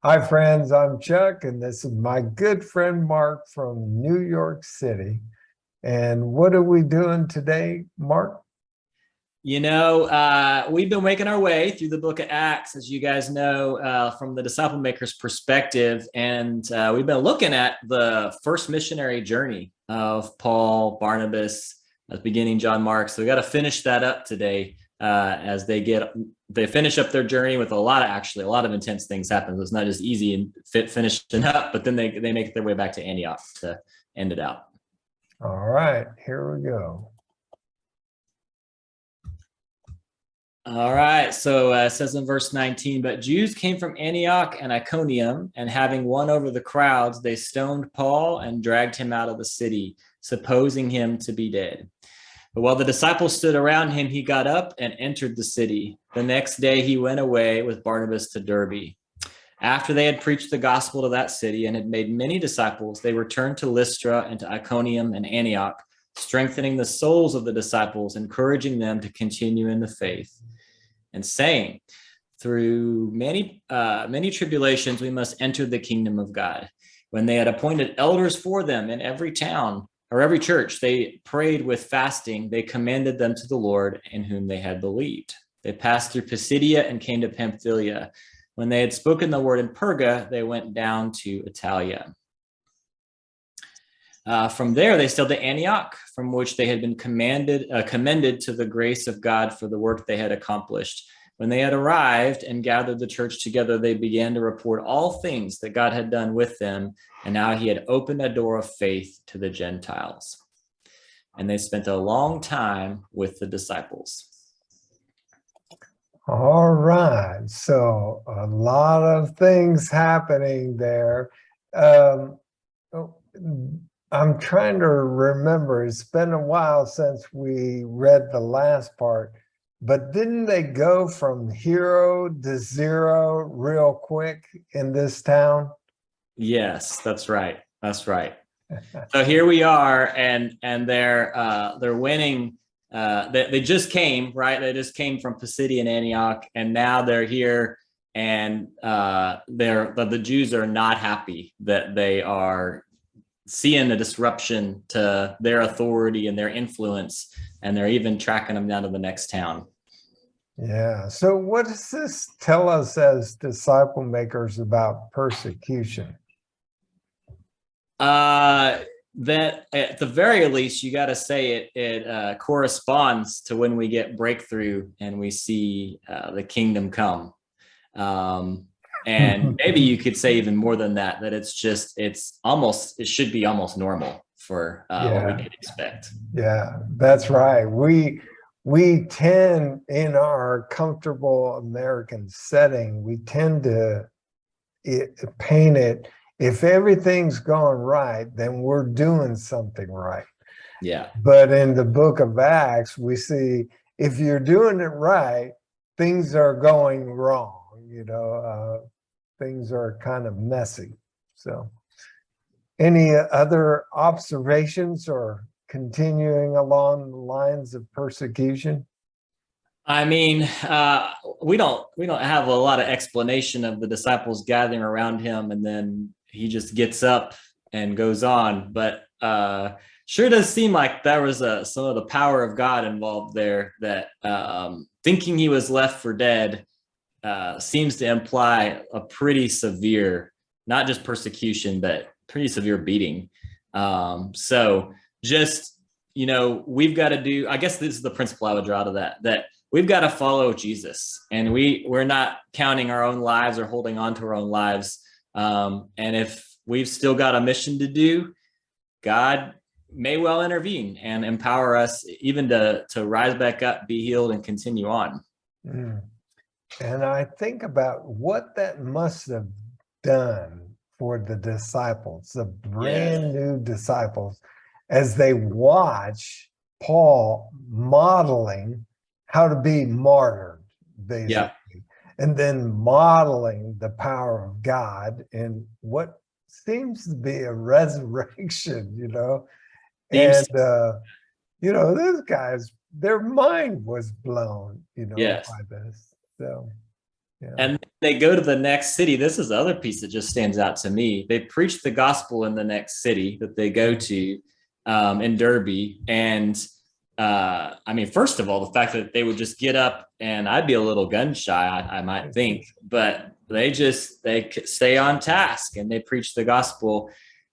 Hi, friends. I'm Chuck, and this is my good friend Mark from New York City. And what are we doing today, Mark? We've been making our way through the book of Acts, as you guys know, from the disciple maker's perspective. And we've been looking at the first missionary journey of Paul, Barnabas, beginning John Mark. So we got to finish that up today as they finish up their journey with a lot of intense things happen. So it's not just easy and finishing up, but then they make their way back to Antioch to end it out. All right, here we go. All right. So it says in verse 19, but Jews came from Antioch and Iconium, and having won over the crowds, they stoned Paul and dragged him out of the city, supposing him to be dead. But while the disciples stood around him, he got up and entered the city. The next day he went away with Barnabas to Derbe. After they had preached the gospel to that city and had made many disciples, they returned to Lystra and to Iconium and Antioch, strengthening the souls of the disciples, encouraging them to continue in the faith, and saying, through many tribulations, we must enter the kingdom of God. When they had appointed elders for them in every town or every church, they prayed with fasting. They commended them to the Lord in whom they had believed. They passed through Pisidia and came to Pamphylia. When they had spoken the word in Perga, they went down to Italia. From there, they sailed to Antioch, from which they had been commended to the grace of God for the work they had accomplished. When they had arrived and gathered the church together, they began to report all things that God had done with them, and now he had opened a door of faith to the Gentiles. And they spent a long time with the disciples. All right, so a lot of things happening there. Um, oh, I'm trying to remember. It's been a while since we read the last part, but didn't they go from hero to zero real quick in this town? Yes, that's right. That's right. So here we are, and they're winning. They just came, right? They just came from Pisidia and Antioch, and now they're here, and the Jews are not happy that they are seeing a disruption to their authority and their influence, and they're even tracking them down to the next town. Yeah. So what does this tell us as disciple makers about persecution? That at the very least, you got to say it corresponds to when we get breakthrough and we see the kingdom come. And maybe you could say even more than that, that it should be almost normal for what we Yeah. could expect. Yeah, that's right. We tend in our comfortable American setting, we tend to paint it, if everything's going right, then we're doing something right. Yeah. But in the book of Acts, we see if you're doing it right, things are going wrong, things are kind of messy. So any other observations or continuing along the lines of persecution? I mean, we don't have a lot of explanation of the disciples gathering around him, and then he just gets up and goes on. But sure does seem like there was some of the power of God involved there. That thinking he was left for dead seems to imply a pretty severe, not just persecution, but pretty severe beating. So just we've got to do. I guess this is the principle I would draw to that we've got to follow Jesus, and we're not counting our own lives or holding on to our own lives. And if we've still got a mission to do, God may well intervene and empower us even to rise back up, be healed, and continue on. Mm. And I think about what that must have done for the disciples, the Yes. brand new disciples, as they watch Paul modeling how to be martyred, basically, Yeah. and then modeling the power of God in what seems to be a resurrection, Seems. and these guys, their mind was blown, Yes. by this. So Yeah. And they go to the next city. This is the other piece that just stands out to me. They preach the gospel in the next city that they go to, in Derby. And I mean, first of all, the fact that they would just get up, and I'd be a little gun shy, I might think, but they stay on task and they preach the gospel.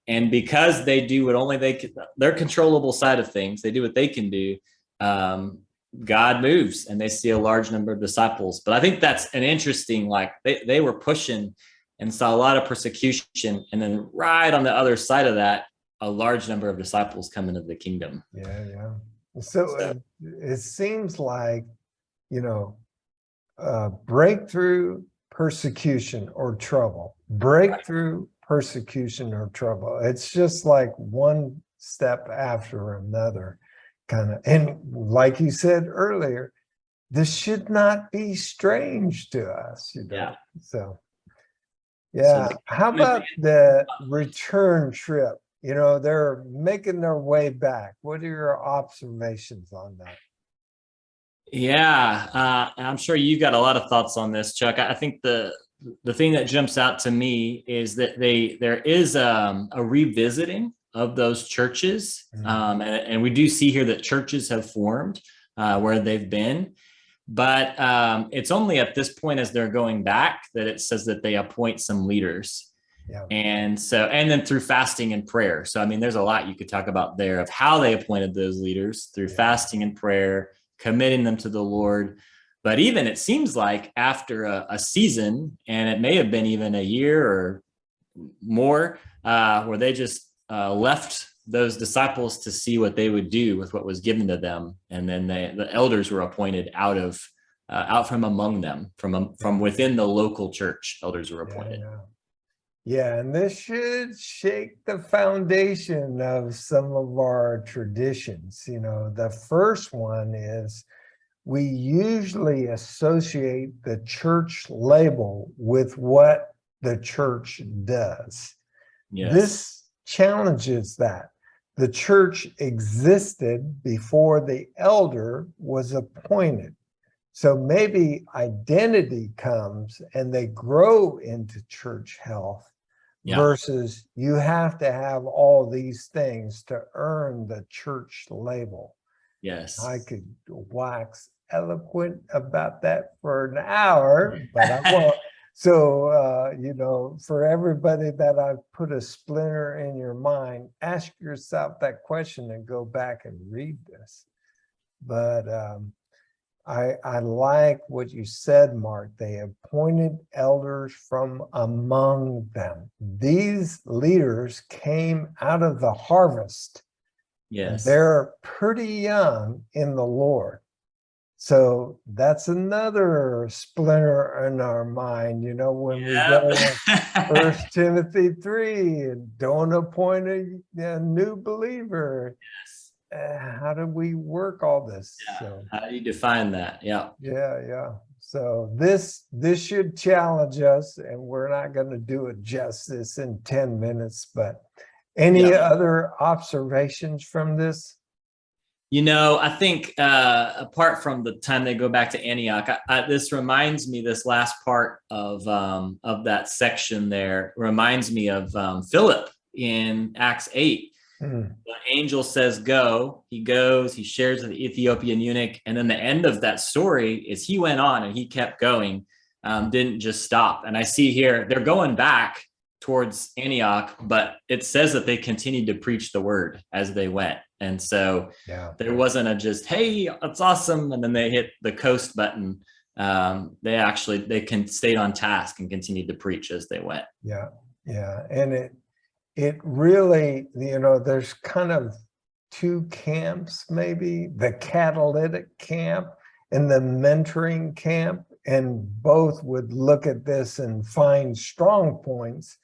And because they do what only they can, their controllable side of things, they do what they can do. God moves and they see a large number of disciples. But I think that's an interesting, like they were pushing and saw a lot of persecution. And then right on the other side of that, a large number of disciples come into the kingdom. Yeah, yeah. So it seems like, you know, breakthrough, persecution, or trouble. Breakthrough, persecution, or trouble. It's just like one step after another, kind of. And like you said earlier, this should not be strange to us, you know. Yeah. So, yeah. How about the return trip? You know, they're making their way back. What are your observations on that? Yeah, I'm sure you've got a lot of thoughts on this, Chuck. I think the thing that jumps out to me is that there is a revisiting of those churches, and we do see here that churches have formed where they've been, but it's only at this point as they're going back that it says that they appoint some leaders. Yeah. And then through fasting and prayer. So, I mean, there's a lot you could talk about there of how they appointed those leaders through fasting and prayer, committing them to the Lord. But even it seems like after a season, and it may have been even a year or more, where they just left those disciples to see what they would do with what was given to them. And then the elders were appointed out from among them, from within the local church. Elders were appointed. Yeah, and this should shake the foundation of some of our traditions. You know, the first one is we usually associate the church label with what the church does. Yes. This challenges that. The church existed before the elder was appointed. So maybe identity comes and they grow into church health. Yeah. Versus you have to have all these things to earn the church label. Yes. I could wax eloquent about that for an hour, but I won't. So, you know, for everybody that I've put a splinter in your mind, ask yourself that question and go back and read this. But I like what you said, Mark. They appointed elders from among them. These leaders came out of the harvest. Yes. They're pretty young in the Lord. So that's another splinter in our mind, you know, when we go to 1 Timothy 3 and don't appoint a new believer. Yes. How do we work all this? Yeah. So, how do you define that? Yeah. Yeah. So this should challenge us, and we're not going to do it justice in 10 minutes, but any other observations from this? You know, I think apart from the time they go back to Antioch, this reminds me, this last part of that section there reminds me of Philip in Acts 8. The angel says, go, he goes, he shares with the Ethiopian eunuch. And then the end of that story is he went on and he kept going, didn't just stop. And I see here, they're going back towards Antioch, but it says that they continued to preach the word as they went. And so there wasn't a just, hey, that's awesome. And then they hit the coast button. They stayed on task and continued to preach as they went. Yeah. And it really, you know, there's kind of two camps, maybe the catalytic camp and the mentoring camp, and both would look at this and find strong points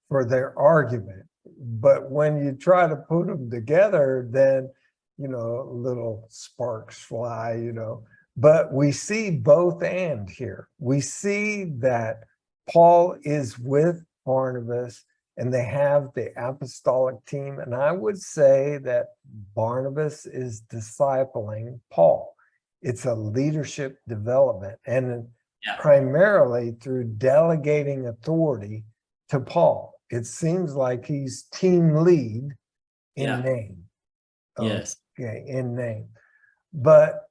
for their argument. But when you try to put them together, then, you know, little sparks fly, you know. But we see both and here. We see that Paul is with Barnabas and they have the apostolic team. And I would say that Barnabas is discipling Paul. It's a leadership development. And Yeah. primarily through delegating authority to Paul. It seems like he's team lead in Yeah. name. Yes. Okay, in name. But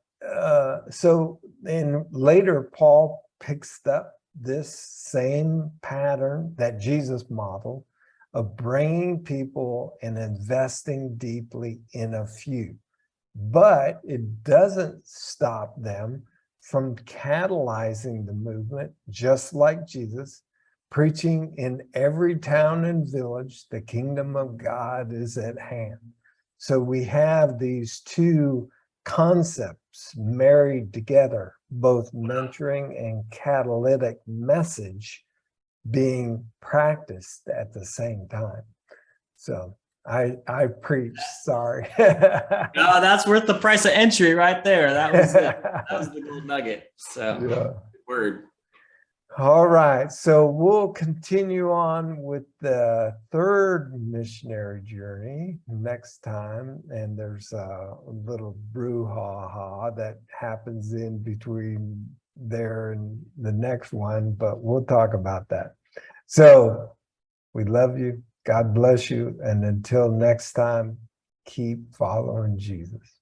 so then later, Paul picks up this same pattern that Jesus modeled of bringing people and investing deeply in a few. But it doesn't stop them from catalyzing the movement, just like Jesus, preaching in every town and village, the kingdom of God is at hand. So we have these two concepts married together, both mentoring and catalytic message being practiced at the same time. So I preach, sorry. Oh, that's worth the price of entry right there. That was the gold nugget. So Yeah. good word. All right, so we'll continue on with the third missionary journey next time, and there's a little brouhaha that happens in between there and the next one, but we'll talk about that. So we love you. God bless you. And until next time, keep following Jesus.